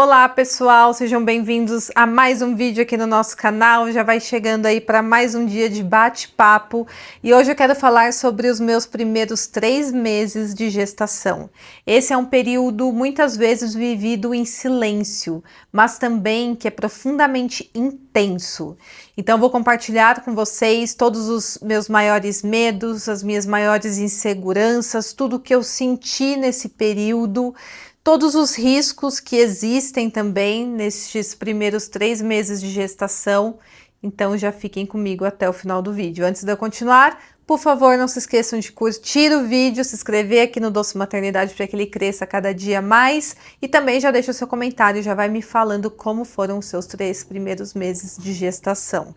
Olá pessoal, sejam bem-vindos a mais um vídeo aqui no nosso canal. Já vai chegando aí para mais um dia de bate-papo e hoje eu quero falar sobre os meus primeiros 3 meses de gestação. Esse é um período muitas vezes vivido em silêncio, mas também que é profundamente intenso. Então eu vou compartilhar com vocês todos os meus maiores medos, as minhas maiores inseguranças, tudo que eu senti nesse período, todos os riscos que existem também nestes primeiros 3 meses de gestação. Então já fiquem comigo até o final do vídeo. Antes de eu continuar, por favor, não se esqueçam de curtir o vídeo, se inscrever aqui no Doce Maternidade para que ele cresça cada dia mais e também já deixa o seu comentário, já vai me falando como foram os seus 3 primeiros meses de gestação.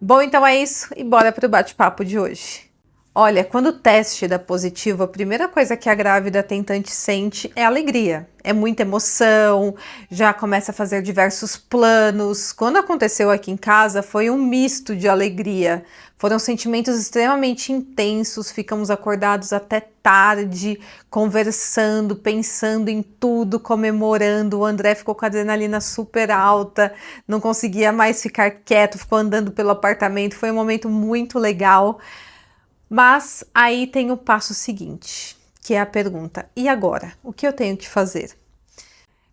Bom, então é isso e bora para o bate-papo de hoje. Olha, quando o teste dá positivo, a primeira coisa que a grávida tentante sente é alegria. É muita emoção, já começa a fazer diversos planos. Quando aconteceu aqui em casa, foi um misto de alegria. Foram sentimentos extremamente intensos, ficamos acordados até tarde, conversando, pensando em tudo, comemorando. O André ficou com a adrenalina super alta, não conseguia mais ficar quieto, ficou andando pelo apartamento. Foi um momento muito legal. Mas aí tem o passo seguinte, que é a pergunta: e agora? O que eu tenho que fazer?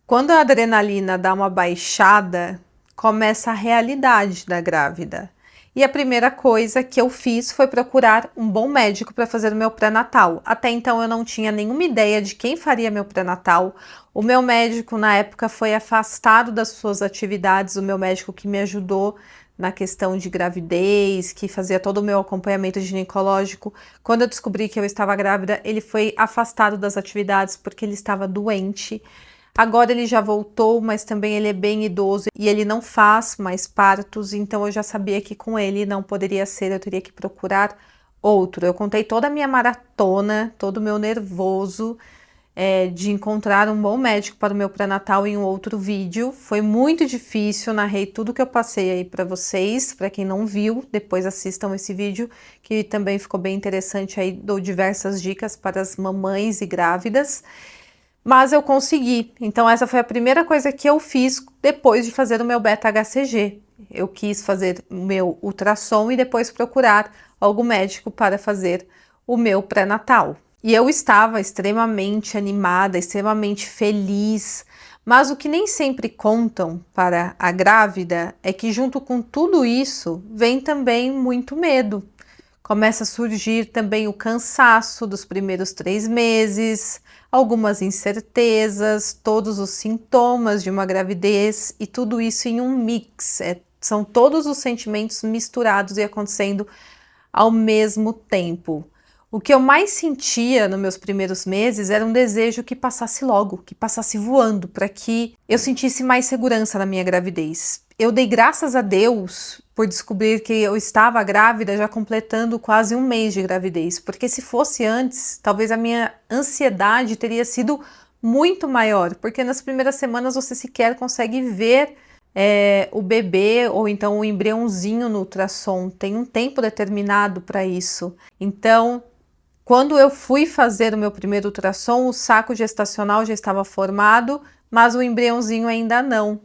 Quando a adrenalina dá uma baixada, começa a realidade da grávida. E a primeira coisa que eu fiz foi procurar um bom médico para fazer o meu pré-natal. Até então eu não tinha nenhuma ideia de quem faria meu pré-natal. O meu médico na época foi afastado das suas atividades, o meu médico que me ajudou na questão de gravidez, que fazia todo o meu acompanhamento ginecológico. Quando eu descobri que eu estava grávida, ele foi afastado das atividades porque ele estava doente. Agora ele já voltou, mas também ele é bem idoso e ele não faz mais partos, então eu já sabia que com ele não poderia ser, eu teria que procurar outro. Eu contei toda a minha maratona, todo o meu nervoso, de encontrar um bom médico para o meu pré-natal em um outro vídeo. Foi muito difícil, narrei tudo que eu passei aí para vocês. Para quem não viu, depois assistam esse vídeo, que também ficou bem interessante. Aí dou diversas dicas para as mamães e grávidas. Mas eu consegui. Então essa foi a primeira coisa que eu fiz depois de fazer o meu beta-HCG. Eu quis fazer o meu ultrassom e depois procurar algum médico para fazer o meu pré-natal. E eu estava extremamente animada, extremamente feliz, mas o que nem sempre contam para a grávida é que junto com tudo isso vem também muito medo. Começa a surgir também o cansaço dos primeiros 3 meses, algumas incertezas, todos os sintomas de uma gravidez e tudo isso em um mix. São todos os sentimentos misturados e acontecendo ao mesmo tempo. O que eu mais sentia nos meus primeiros meses era um desejo que passasse logo, que passasse voando, para que eu sentisse mais segurança na minha gravidez. Eu dei graças a Deus por descobrir que eu estava grávida já completando quase 1 mês de gravidez, porque se fosse antes, talvez a minha ansiedade teria sido muito maior, porque nas primeiras semanas você sequer consegue ver o bebê ou então o embriãozinho no ultrassom, tem um tempo determinado para isso. Então, quando eu fui fazer o meu primeiro ultrassom, o saco gestacional já estava formado, mas o embriãozinho ainda não.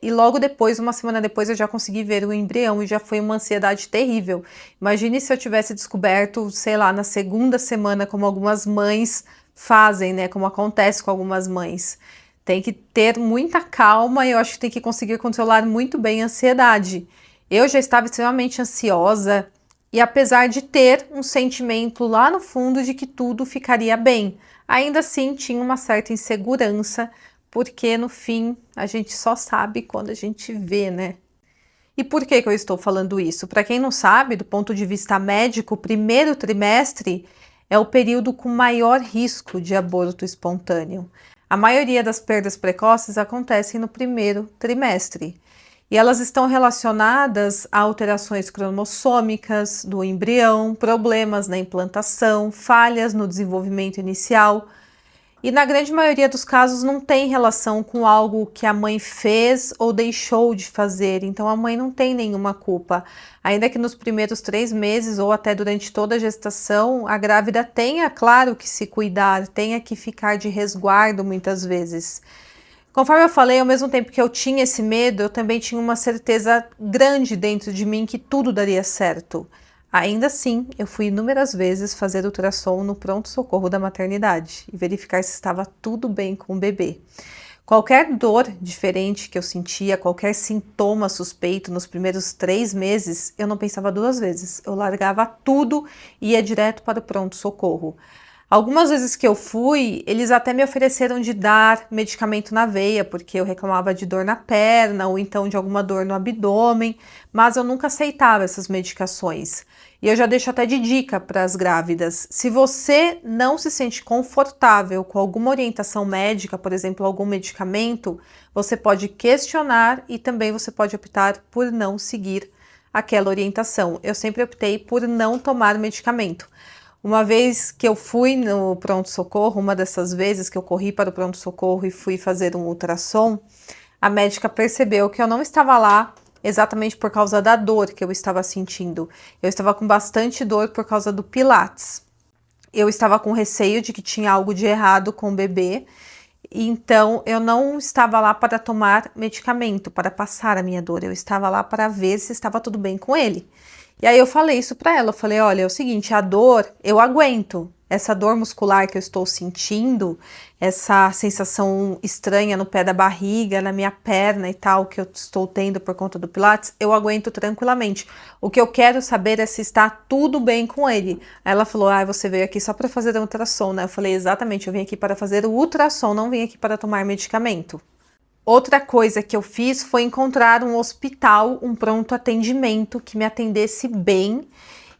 E logo depois, 1 semana depois, eu já consegui ver o embrião e já foi uma ansiedade terrível. Imagine se eu tivesse descoberto, sei lá, na 2ª semana, como algumas mães fazem, né? Como acontece com algumas mães. Tem que ter muita calma e eu acho que tem que conseguir controlar muito bem a ansiedade. Eu já estava extremamente ansiosa e apesar de ter um sentimento lá no fundo de que tudo ficaria bem, ainda assim tinha uma certa insegurança, porque no fim a gente só sabe quando a gente vê, né? E por que eu estou falando isso? Para quem não sabe, do ponto de vista médico, o primeiro trimestre é o período com maior risco de aborto espontâneo. A maioria das perdas precoces acontecem no primeiro trimestre. E elas estão relacionadas a alterações cromossômicas do embrião, problemas na implantação, falhas no desenvolvimento inicial. E na grande maioria dos casos não tem relação com algo que a mãe fez ou deixou de fazer, então a mãe não tem nenhuma culpa. Ainda que nos primeiros 3 meses ou até durante toda a gestação, a grávida tenha, claro, que se cuidar, tenha que ficar de resguardo muitas vezes. Conforme eu falei, ao mesmo tempo que eu tinha esse medo, eu também tinha uma certeza grande dentro de mim que tudo daria certo. Ainda assim, eu fui inúmeras vezes fazer ultrassom no pronto-socorro da maternidade e verificar se estava tudo bem com o bebê. Qualquer dor diferente que eu sentia, qualquer sintoma suspeito nos primeiros 3 meses, eu não pensava 2 vezes. Eu largava tudo e ia direto para o pronto-socorro. Algumas vezes que eu fui, eles até me ofereceram de dar medicamento na veia, porque eu reclamava de dor na perna ou então de alguma dor no abdômen, mas eu nunca aceitava essas medicações. E eu já deixo até de dica para as grávidas: se você não se sente confortável com alguma orientação médica, por exemplo, algum medicamento, você pode questionar e também você pode optar por não seguir aquela orientação. Eu sempre optei por não tomar medicamento. Uma vez que eu fui no pronto-socorro, uma dessas vezes que eu corri para o pronto-socorro e fui fazer um ultrassom, a médica percebeu que eu não estava lá exatamente por causa da dor que eu estava sentindo. Eu estava com bastante dor por causa do Pilates. Eu estava com receio de que tinha algo de errado com o bebê, então eu não estava lá para tomar medicamento, para passar a minha dor. Eu estava lá para ver se estava tudo bem com ele. E aí eu falei isso para ela, eu falei: olha, é o seguinte, a dor eu aguento, essa dor muscular que eu estou sentindo, essa sensação estranha no pé da barriga, na minha perna e tal, que eu estou tendo por conta do Pilates, eu aguento tranquilamente. O que eu quero saber é se está tudo bem com ele. Aí ela falou: ah, você veio aqui só para fazer um ultrassom, né? Eu falei: exatamente, eu vim aqui para fazer o ultrassom, não vim aqui para tomar medicamento. Outra coisa que eu fiz foi encontrar um hospital, um pronto atendimento que me atendesse bem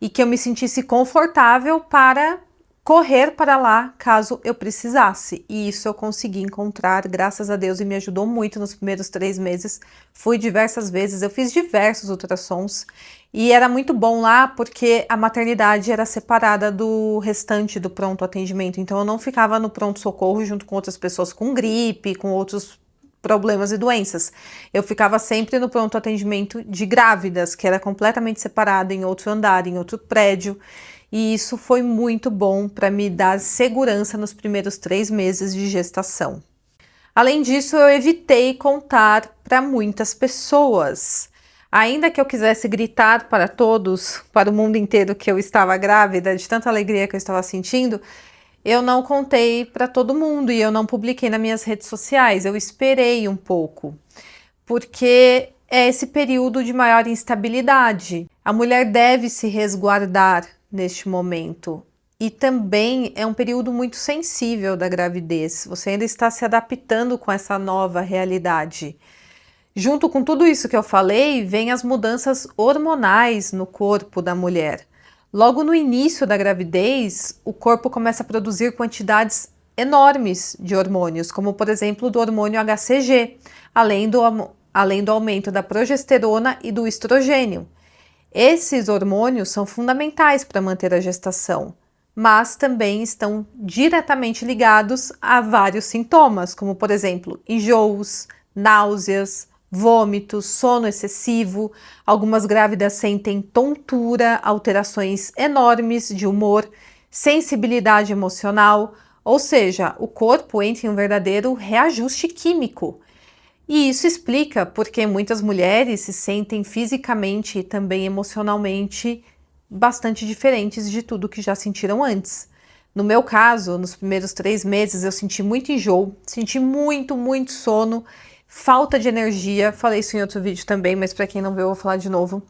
e que eu me sentisse confortável para correr para lá caso eu precisasse. E isso eu consegui encontrar, graças a Deus, e me ajudou muito nos primeiros 3 meses. Fui diversas vezes, eu fiz diversos ultrassons e era muito bom lá porque a maternidade era separada do restante do pronto atendimento. Então eu não ficava no pronto-socorro junto com outras pessoas com gripe, com outros problemas e doenças. Eu ficava sempre no pronto atendimento de grávidas, que era completamente separado em outro andar, em outro prédio, e isso foi muito bom para me dar segurança nos primeiros 3 meses de gestação. Além disso, eu evitei contar para muitas pessoas. Ainda que eu quisesse gritar para todos, para o mundo inteiro, que eu estava grávida, de tanta alegria que eu estava sentindo, eu não contei para todo mundo e eu não publiquei nas minhas redes sociais. Eu esperei um pouco, porque é esse período de maior instabilidade. A mulher deve se resguardar neste momento. E também é um período muito sensível da gravidez. Você ainda está se adaptando com essa nova realidade. Junto com tudo isso que eu falei, vem as mudanças hormonais no corpo da mulher. Logo no início da gravidez, o corpo começa a produzir quantidades enormes de hormônios, como por exemplo do hormônio HCG, além do aumento da progesterona e do estrogênio. Esses hormônios são fundamentais para manter a gestação, mas também estão diretamente ligados a vários sintomas, como por exemplo enjoos, náuseas, vômitos, sono excessivo. Algumas grávidas sentem tontura, alterações enormes de humor, sensibilidade emocional, ou seja, o corpo entra em um verdadeiro reajuste químico. E isso explica porque muitas mulheres se sentem fisicamente e também emocionalmente bastante diferentes de tudo que já sentiram antes. No meu caso, nos primeiros 3 meses, eu senti muito enjoo, senti muito sono, falta de energia. Falei isso em outro vídeo também, mas para quem não viu, eu vou falar de novo.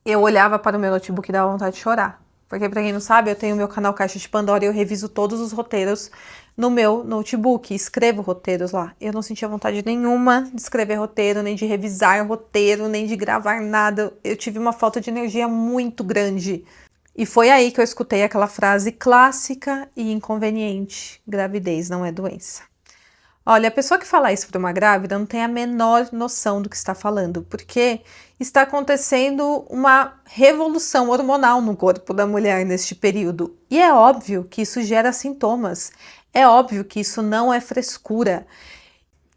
Eu olhava para o meu notebook e dava vontade de chorar. Porque, para quem não sabe, eu tenho meu canal Caixa de Pandora e eu reviso todos os roteiros no meu notebook, escrevo roteiros lá. Eu não sentia vontade nenhuma de escrever roteiro, nem de revisar roteiro, nem de gravar nada. Eu tive uma falta de energia muito grande. E foi aí que eu escutei aquela frase clássica e inconveniente: gravidez não é doença. Olha, a pessoa que fala isso para uma grávida não tem a menor noção do que está falando, porque está acontecendo uma revolução hormonal no corpo da mulher neste período. E é óbvio que isso gera sintomas, é óbvio que isso não é frescura.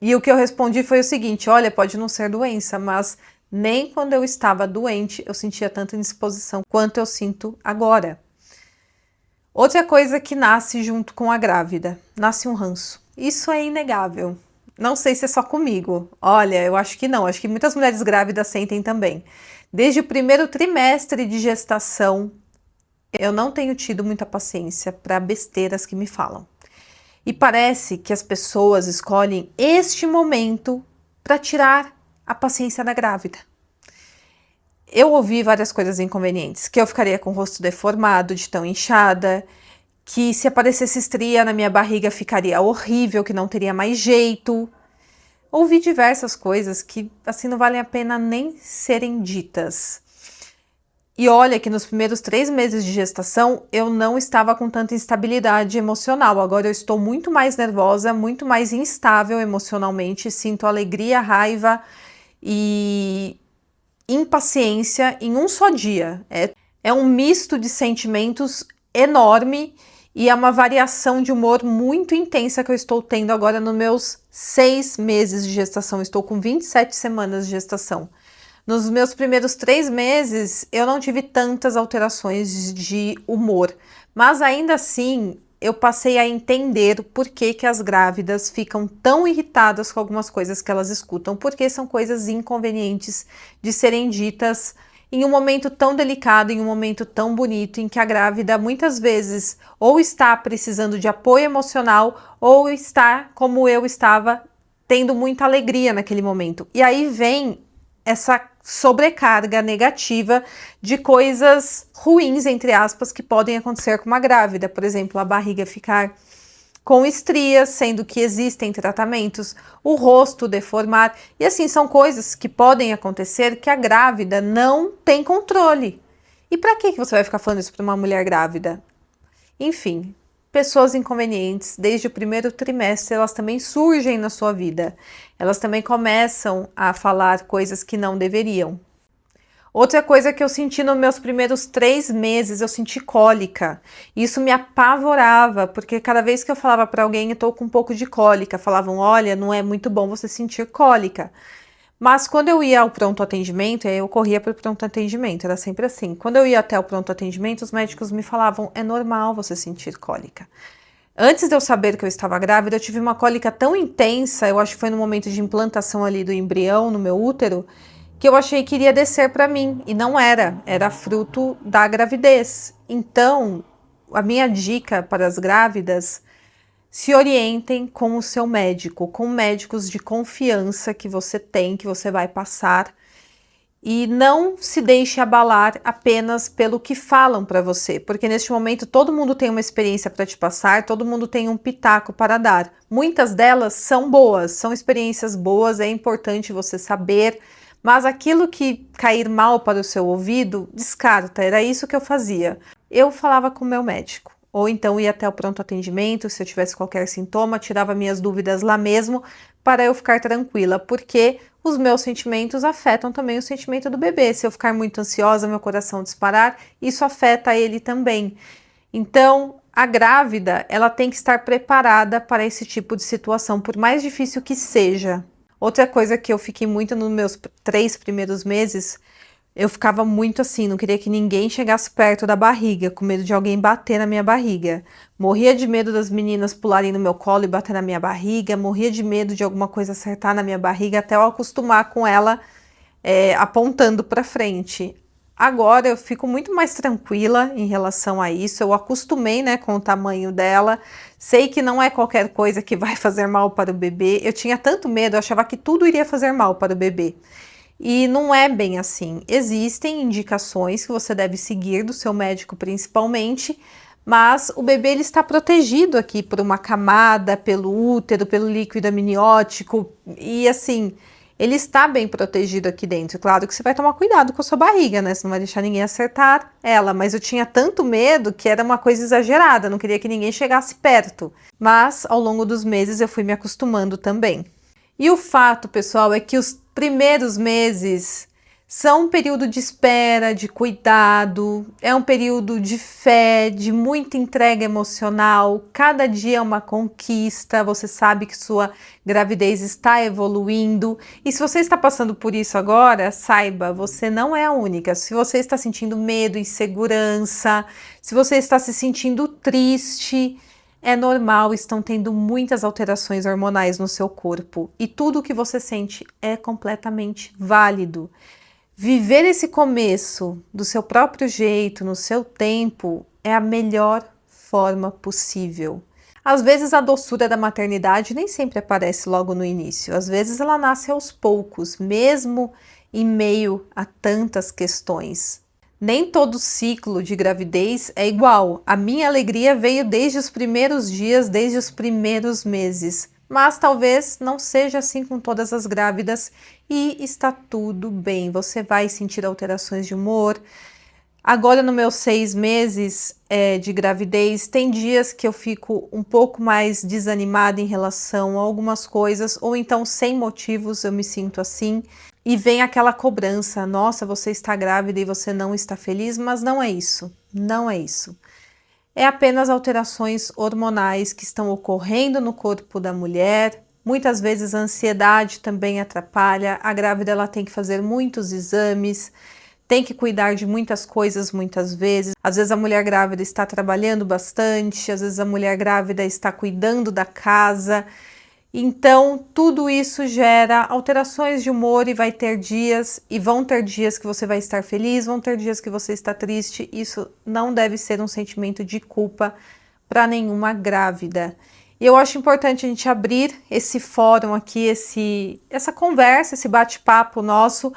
E o que eu respondi foi o seguinte: olha, pode não ser doença, mas nem quando eu estava doente eu sentia tanta indisposição quanto eu sinto agora. Outra coisa que nasce junto com a grávida, nasce um ranço. Isso é inegável. Não sei se é só comigo. Olha, eu acho que não. Acho que muitas mulheres grávidas sentem também. Desde o primeiro trimestre de gestação, eu não tenho tido muita paciência para besteiras que me falam. E parece que as pessoas escolhem este momento para tirar a paciência da grávida. Eu ouvi várias coisas inconvenientes, que eu ficaria com o rosto deformado de tão inchada, que se aparecesse estria na minha barriga ficaria horrível, que não teria mais jeito. Ouvi diversas coisas que assim não valem a pena nem serem ditas. E olha que nos primeiros 3 meses de gestação eu não estava com tanta instabilidade emocional. Agora eu estou muito mais nervosa, muito mais instável emocionalmente, sinto alegria, raiva e impaciência em um só dia. É um misto de sentimentos enorme e é uma variação de humor muito intensa que eu estou tendo agora nos meus 6 meses de gestação. Estou com 27 semanas de gestação. Nos meus primeiros 3 meses, eu não tive tantas alterações de humor, mas ainda assim, eu passei a entender por que que as grávidas ficam tão irritadas com algumas coisas que elas escutam, porque são coisas inconvenientes de serem ditas em um momento tão delicado, em um momento tão bonito, em que a grávida muitas vezes ou está precisando de apoio emocional ou está, como eu estava, tendo muita alegria naquele momento. E aí vem essa sobrecarga negativa de coisas ruins, entre aspas, que podem acontecer com uma grávida. Por exemplo, a barriga ficar com estrias, sendo que existem tratamentos, o rosto deformar. E assim, são coisas que podem acontecer que a grávida não tem controle. E para que você vai ficar falando isso para uma mulher grávida? Enfim, pessoas inconvenientes, desde o primeiro trimestre, elas também surgem na sua vida. Elas também começam a falar coisas que não deveriam. Outra coisa que eu senti nos meus primeiros 3 meses, eu senti cólica. Isso me apavorava, porque cada vez que eu falava para alguém, eu tô com um pouco de cólica, falavam, olha, não é muito bom você sentir cólica. Mas quando eu ia ao pronto atendimento, eu corria para o pronto atendimento, era sempre assim. Quando eu ia até o pronto atendimento, os médicos me falavam, é normal você sentir cólica. Antes de eu saber que eu estava grávida, eu tive uma cólica tão intensa, eu acho que foi no momento de implantação ali do embrião no meu útero, que eu achei que iria descer para mim, e não era, era fruto da gravidez. Então, a minha dica para as grávidas, se orientem com o seu médico, com médicos de confiança que você tem, que você vai passar, e não se deixe abalar apenas pelo que falam para você, porque neste momento todo mundo tem uma experiência para te passar, todo mundo tem um pitaco para dar. Muitas delas são boas, são experiências boas, é importante você saber, mas aquilo que cair mal para o seu ouvido, descarta. Era isso que eu fazia. Eu falava com o meu médico, ou então ia até o pronto atendimento, se eu tivesse qualquer sintoma, tirava minhas dúvidas lá mesmo, para eu ficar tranquila, porque os meus sentimentos afetam também o sentimento do bebê. Se eu ficar muito ansiosa, meu coração disparar, isso afeta ele também. Então, a grávida, ela tem que estar preparada para esse tipo de situação, por mais difícil que seja. Outra coisa que eu fiquei muito nos meus 3 primeiros meses, eu ficava muito assim, não queria que ninguém chegasse perto da barriga, com medo de alguém bater na minha barriga. Morria de medo das meninas pularem no meu colo e bater na minha barriga, morria de medo de alguma coisa acertar na minha barriga, até eu acostumar com ela apontando para frente. Agora eu fico muito mais tranquila em relação a isso, eu acostumei, né, com o tamanho dela, sei que não é qualquer coisa que vai fazer mal para o bebê. Eu tinha tanto medo, eu achava que tudo iria fazer mal para o bebê. E não é bem assim. Existem indicações que você deve seguir do seu médico principalmente, mas o bebê ele está protegido aqui por uma camada, pelo útero, pelo líquido amniótico e assim, ele está bem protegido aqui dentro. Claro que você vai tomar cuidado com a sua barriga, né? Você não vai deixar ninguém acertar ela, mas eu tinha tanto medo que era uma coisa exagerada, não queria que ninguém chegasse perto. Mas ao longo dos meses eu fui me acostumando também. E o fato, pessoal, é que os primeiros meses são um período de espera, de cuidado, é um período de fé, de muita entrega emocional. Cada dia é uma conquista, você sabe que sua gravidez está evoluindo. E se você está passando por isso agora, saiba, você não é a única. Se você está sentindo medo, insegurança, se você está se sentindo triste, É normal, estão tendo muitas alterações hormonais no seu corpo e tudo o que você sente é completamente válido. Viver esse começo do seu próprio jeito, no seu tempo, é a melhor forma possível. Às vezes a doçura da maternidade nem sempre aparece logo no início, às vezes ela nasce aos poucos, mesmo em meio a tantas questões. Nem todo ciclo de gravidez é igual. A minha alegria veio desde os primeiros dias, desde os primeiros meses. Mas talvez não seja assim com todas as grávidas e está tudo bem. Você vai sentir alterações de humor. Agora, nos meus 6 meses de gravidez, tem dias que eu fico um pouco mais desanimada em relação a algumas coisas, ou então sem motivos eu me sinto assim. E vem aquela cobrança, nossa, você está grávida e você não está feliz, mas não é isso, não é isso. É apenas alterações hormonais que estão ocorrendo no corpo da mulher. Muitas vezes a ansiedade também atrapalha, a grávida ela tem que fazer muitos exames, tem que cuidar de muitas coisas muitas vezes. Às vezes a mulher grávida está trabalhando bastante, às vezes a mulher grávida está cuidando da casa. Então, tudo isso gera alterações de humor e vai ter dias, e vão ter dias que você vai estar feliz, vão ter dias que você está triste. Isso não deve ser um sentimento de culpa para nenhuma grávida. E eu acho importante a gente abrir esse fórum aqui, essa conversa, esse bate-papo nosso,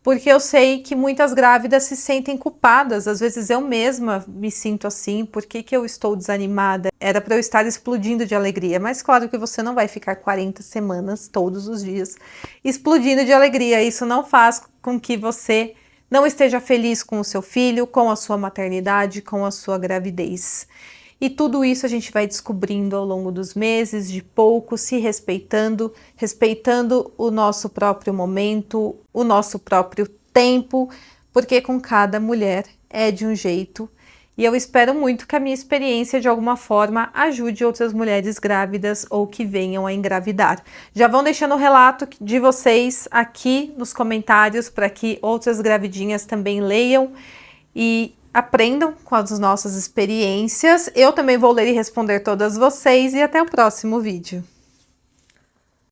porque eu sei que muitas grávidas se sentem culpadas, às vezes eu mesma me sinto assim, por que eu estou desanimada? Era para eu estar explodindo de alegria, mas claro que você não vai ficar 40 semanas, todos os dias, explodindo de alegria, isso não faz com que você não esteja feliz com o seu filho, com a sua maternidade, com a sua gravidez. E tudo isso a gente vai descobrindo ao longo dos meses, de pouco, se respeitando, respeitando o nosso próprio momento, o nosso próprio tempo, porque com cada mulher é de um jeito. E eu espero muito que a minha experiência, de alguma forma, ajude outras mulheres grávidas ou que venham a engravidar. Já vão deixando o relato de vocês aqui nos comentários para que outras gravidinhas também leiam e aprendam com as nossas experiências. Eu também vou ler e responder todas vocês e até o próximo vídeo.